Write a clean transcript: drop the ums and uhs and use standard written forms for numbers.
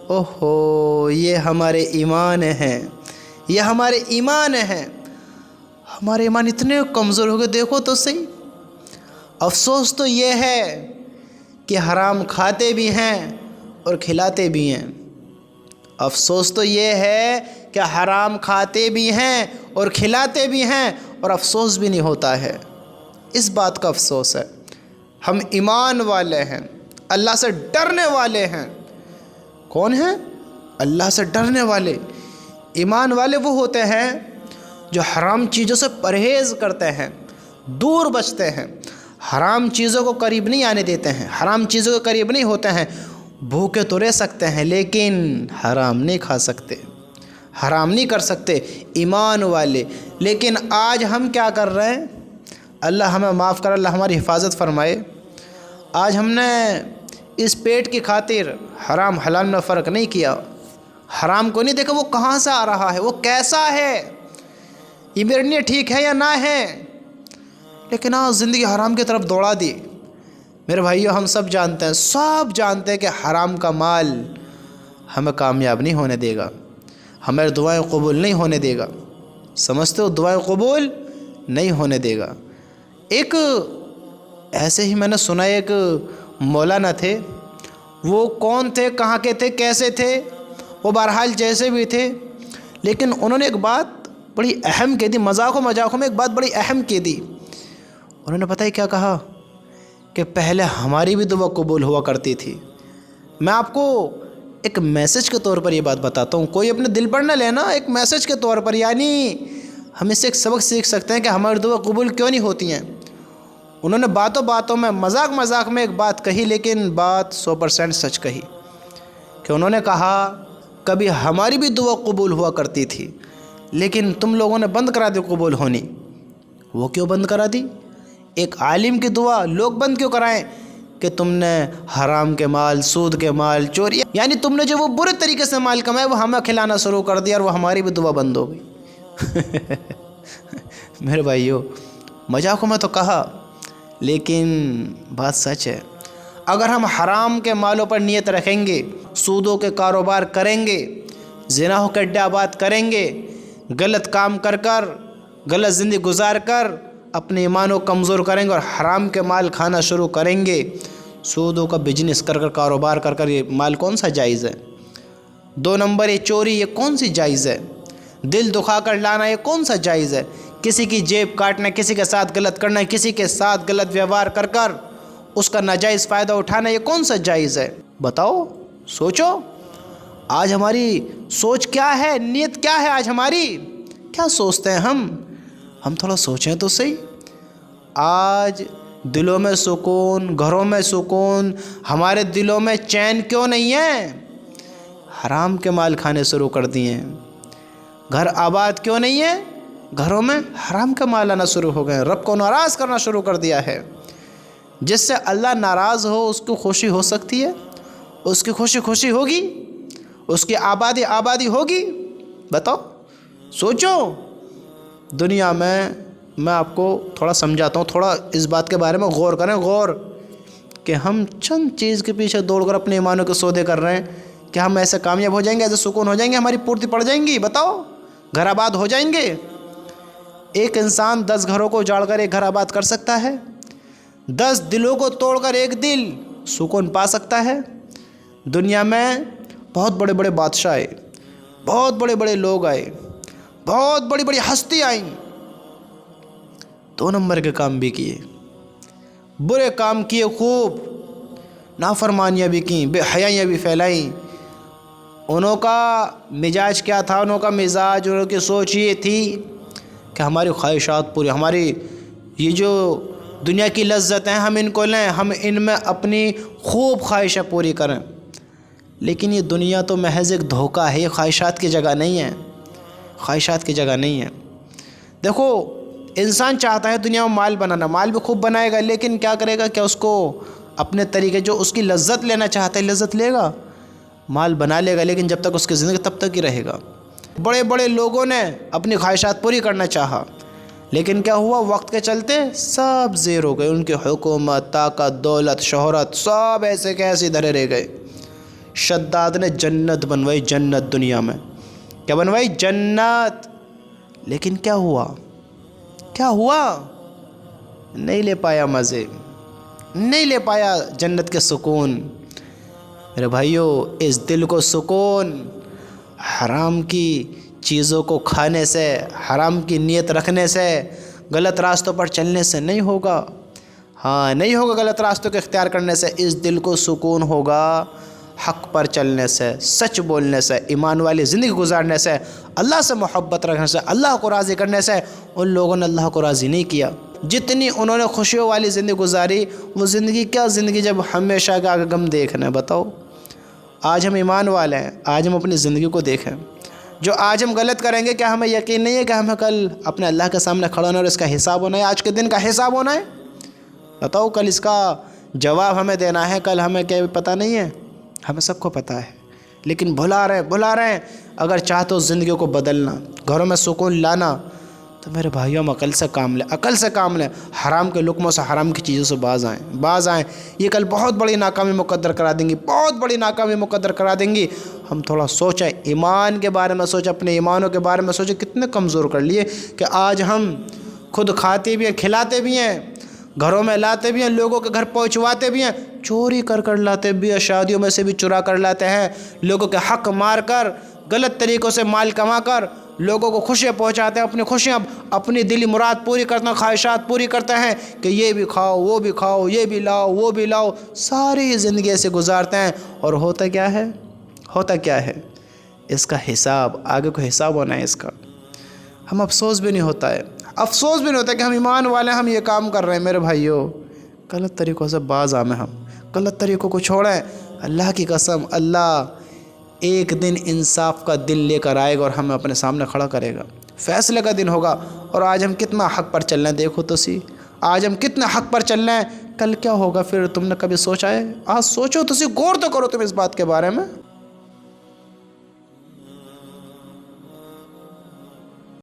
اوہو، یہ ہمارے ایمان ہیں، یہ ہمارے ایمان ہیں۔ ہمارے ایمان اتنے کمزور ہو گئے، دیکھو تو صحیح۔ افسوس تو یہ ہے کہ حرام کھاتے بھی ہیں اور کھلاتے بھی ہیں۔ افسوس تو یہ ہے کہ حرام کھاتے بھی ہیں اور کھلاتے بھی ہیں اور افسوس بھی نہیں ہوتا ہے۔ اس بات کا افسوس ہے۔ ہم ایمان والے ہیں، اللہ سے ڈرنے والے ہیں۔ کون ہیں؟ اللہ سے ڈرنے والے۔ ایمان والے وہ ہوتے ہیں جو حرام چیزوں سے پرہیز کرتے ہیں، دور بچتے ہیں، حرام چیزوں کو قریب نہیں آنے دیتے ہیں، حرام چیزوں کے قریب نہیں ہوتے ہیں۔ بھوکے تو رہ سکتے ہیں لیکن حرام نہیں کھا سکتے، حرام نہیں کر سکتے، ایمان والے۔ لیکن آج ہم کیا کر رہے ہیں؟ اللہ ہمیں معاف کر، اللہ ہماری حفاظت فرمائے۔ آج ہم نے اس پیٹ کی خاطر حرام حلال میں فرق نہیں کیا، حرام کو نہیں دیکھا وہ کہاں سے آ رہا ہے، وہ کیسا ہے، یہ میرے لیے ٹھیک ہے یا نہ ہے، لیکن زندگی حرام کی طرف دوڑا دی۔ میرے بھائیو، ہم سب جانتے ہیں، سب جانتے ہیں کہ حرام کا مال ہمیں کامیاب نہیں ہونے دے گا، ہماری دعائیں قبول نہیں ہونے دے گا۔ سمجھتے ہو؟ دعائیں قبول نہیں ہونے دے گا۔ ایک ایسے ہی میں نے سنا، ایک مولانا تھے، وہ کون تھے، کہاں کے تھے، کیسے تھے، وہ بہرحال جیسے بھی تھے، لیکن انہوں نے ایک بات بڑی اہم کہہ دی، مذاق میں ایک بات بڑی اہم کہہ دی۔ انہوں نے پتہ ہے کیا کہا؟ کہ پہلے ہماری بھی دعا قبول ہوا کرتی تھی۔ میں آپ کو ایک میسج کے طور پر یہ بات بتاتا ہوں، کوئی اپنے دل پر نہ لینا، ایک میسج کے طور پر، یعنی ہم اس سے ایک سبق سیکھ سکتے ہیں کہ ہماری دعا قبول کیوں نہیں ہوتی ہیں۔ انہوں نے باتوں میں، مذاق میں ایک بات کہی، لیکن بات 100% سچ کہی، کہ انہوں نے کہا کبھی ہماری بھی دعا قبول ہوا کرتی تھی لیکن تم لوگوں نے بند کرا دی قبول ہونی۔ وہ کیوں بند کرا دی؟ ایک عالم کی دعا لوگ بند کیوں کرائیں؟ کہ تم نے حرام کے مال، سود کے مال، چوری، یعنی تم نے جو وہ برے طریقے سے مال کمائے وہ ہمیں کھلانا شروع کر دیا اور وہ ہماری بھی دعا بند ہو گئی۔ میرے بھائیو، مذاق میں تو کہا لیکن بات سچ ہے۔ اگر ہم حرام کے مالوں پر نیت رکھیں گے، سودوں کے کاروبار کریں گے، زنا کے اڈے آباد کریں گے، غلط کام کر کر، غلط زندگی گزار کر اپنے ایمان کو کمزور کریں گے اور حرام کے مال کھانا شروع کریں گے، سودوں کا بزنس کر کر، کاروبار کر کر، یہ مال کون سا جائز ہے؟ 2 نمبر یہ چوری، یہ کون سی جائز ہے؟ دل دکھا کر لانا، یہ کون سا جائز ہے؟ کسی کی جیب کاٹنا، کسی کے ساتھ غلط کرنا، کسی کے ساتھ غلط ویوہار کر کر اس کا ناجائز فائدہ اٹھانا، یہ کون سا جائز ہے؟ بتاؤ، سوچو، آج ہماری سوچ کیا ہے، نیت کیا ہے؟ آج ہماری کیا سوچتے ہیں ہم تھوڑا سوچیں تو صحیح۔ آج دلوں میں سکون، گھروں میں سکون، ہمارے دلوں میں چین کیوں نہیں ہے؟ حرام کے مال کھانے شروع کر دیے ہیں۔ گھر آباد کیوں نہیں ہے؟ گھروں میں حرام کا مال آنا شروع ہو گئے، رب کو ناراض کرنا شروع کر دیا ہے۔ جس سے اللہ ناراض ہو اس کو خوشی ہو سکتی ہے؟ اس کی خوشی ہوگی؟ اس کی آبادی ہوگی؟ بتاؤ، سوچو۔ دنیا میں آپ کو تھوڑا سمجھاتا ہوں، تھوڑا اس بات کے بارے میں غور کریں، غور کہ ہم چند چیز کے پیچھے دوڑ کر اپنے ایمانوں کے سودے کر رہے ہیں کہ ہم ایسے کامیاب ہو جائیں گے، ایسے سکون ہو جائیں گے، ہماری پورتی پڑ جائیں گی، بتاؤ، گھر آباد ہو جائیں گے۔ ایک انسان 10 گھروں کو اجاڑ کر ایک گھر آباد کر سکتا ہے؟ 10 دلوں کو توڑ کر ایک دل سکون پا سکتا ہے؟ دنیا میں بہت بڑے بڑے بادشاہ آئے، بہت بڑے بڑے لوگ آئے، بہت بڑی بڑی ہستی آئیں، 2 نمبر کے کام بھی کیے، برے کام کیے خوب، نافرمانیاں بھی کیں، بے حیائیاں بھی پھیلائیں۔ انہوں کا مزاج کیا تھا؟ انہوں کا مزاج، انہوں کی سوچ یہ تھی کہ ہماری خواہشات پوری، ہماری یہ جو دنیا کی لذت ہیں ہم ان کو لیں، ہم ان میں اپنی خوب خواہشیں پوری کریں۔ لیکن یہ دنیا تو محض ایک دھوکہ ہے، یہ خواہشات کی جگہ نہیں ہے، خواہشات کی جگہ نہیں ہے۔ دیکھو، انسان چاہتا ہے دنیا میں مال بنانا، مال بھی خوب بنائے گا، لیکن کیا کرے گا؟ کیا اس کو اپنے طریقے جو اس کی لذت لینا چاہتا ہے لذت لے گا؟ مال بنا لے گا لیکن جب تک اس کی زندگی تب تک ہی رہے گا۔ بڑے بڑے لوگوں نے اپنی خواہشات پوری کرنا چاہا لیکن کیا ہوا؟ وقت کے چلتے سب زیر ہو گئے، ان کی حکومت، طاقت، دولت، شہرت، سب ایسے کے ایسے دھرے رہ گئے، شداد نے جنت بنوائی، جنت دنیا میں کیا بنوائی؟ جنت۔ لیکن کیا ہوا؟ کیا ہوا؟ نہیں لے پایا مزے، نہیں لے پایا جنت کے سکون۔ میرے بھائیوں، اس دل کو سکون حرام کی چیزوں کو کھانے سے، حرام کی نیت رکھنے سے، غلط راستوں پر چلنے سے نہیں ہوگا۔ ہاں نہیں ہوگا غلط راستوں کو اختیار کرنے سے۔ اس دل کو سکون ہوگا حق پر چلنے سے، سچ بولنے سے، ایمان والی زندگی گزارنے سے، اللہ سے محبت رکھنے سے، اللہ کو راضی کرنے سے۔ ان لوگوں نے اللہ کو راضی نہیں کیا۔ جتنی انہوں نے خوشیوں والی زندگی گزاری، وہ زندگی کیا زندگی جب ہمیشہ کا آگے غم دیکھنا ہے؟ بتاؤ۔ آج ہم ایمان والے ہیں، آج ہم اپنی زندگی کو دیکھیں۔ جو آج ہم غلط کریں گے، کیا ہمیں یقین نہیں ہے کہ ہمیں کل اپنے اللہ کے سامنے کھڑا ہونا اور اس کا حساب ہونا ہے؟ آج کے دن کا حساب ہونا ہے۔ بتاؤ، کل اس کا جواب ہمیں دینا ہے۔ کل ہمیں کیا پتہ نہیں ہے؟ ہمیں سب کو پتہ ہے، لیکن بھلا رہے ہیں۔ اگر چاہتے ہو زندگی کو بدلنا، گھروں میں سکون لانا، تو میرے بھائیوں ہم عقل سے کام لیں، عقل سے کام لیں۔ حرام کے لقموں سے، حرام کی چیزوں سے باز آئیں۔ یہ کل بہت بڑی ناکامی مقدر کرا دیں گی، بہت بڑی ناکامی مقدر کرا دیں گی۔ ہم تھوڑا سوچیں، ایمان کے بارے میں سوچیں، اپنے ایمانوں کے بارے میں سوچیں۔ کتنے کمزور کر لیے کہ آج ہم خود کھاتے بھی ہیں، کھلاتے بھی ہیں، گھروں میں لاتے بھی ہیں، لوگوں کے گھر پہنچواتے بھی ہیں، چوری کر لاتے بھی ہیں، شادیوں میں سے بھی چرا کر لاتے ہیں، لوگوں کے حق مار کر، غلط طریقوں سے مال کما کر لوگوں کو خوشیاں پہنچاتے ہیں، اپنی خوشیاں، اپنی دلی مراد پوری کرتے ہیں، خواہشات پوری کرتے ہیں کہ یہ بھی کھاؤ، وہ بھی کھاؤ، یہ بھی لاؤ، وہ بھی لاؤ، ساری زندگی ایسے گزارتے ہیں۔ اور ہوتا کیا ہے؟ ہوتا کیا ہے؟ اس کا حساب، آگے کو حساب ہونا ہے اس کا۔ ہم افسوس بھی نہیں ہوتا ہے، افسوس بھی نہیں ہوتا کہ ہم ایمان والے ہم یہ کام کر رہے ہیں۔ میرے بھائیوں، غلط طریقوں سے باز آئیں، ہم غلط طریقوں کو چھوڑیں۔ اللہ کی قسم، اللہ ایک دن انصاف کا دل لے کر آئے گا اور ہمیں اپنے سامنے کھڑا کرے گا، فیصلے کا دن ہوگا۔ اور آج ہم کتنا حق پر چل رہے ہیں، دیکھو تو سی، آج ہم کتنا حق پر چل رہے ہیں، کل کیا ہوگا پھر تم نے کبھی سوچا ہے؟ آج سوچو تو سی، غور تو کرو تم اس بات کے بارے میں۔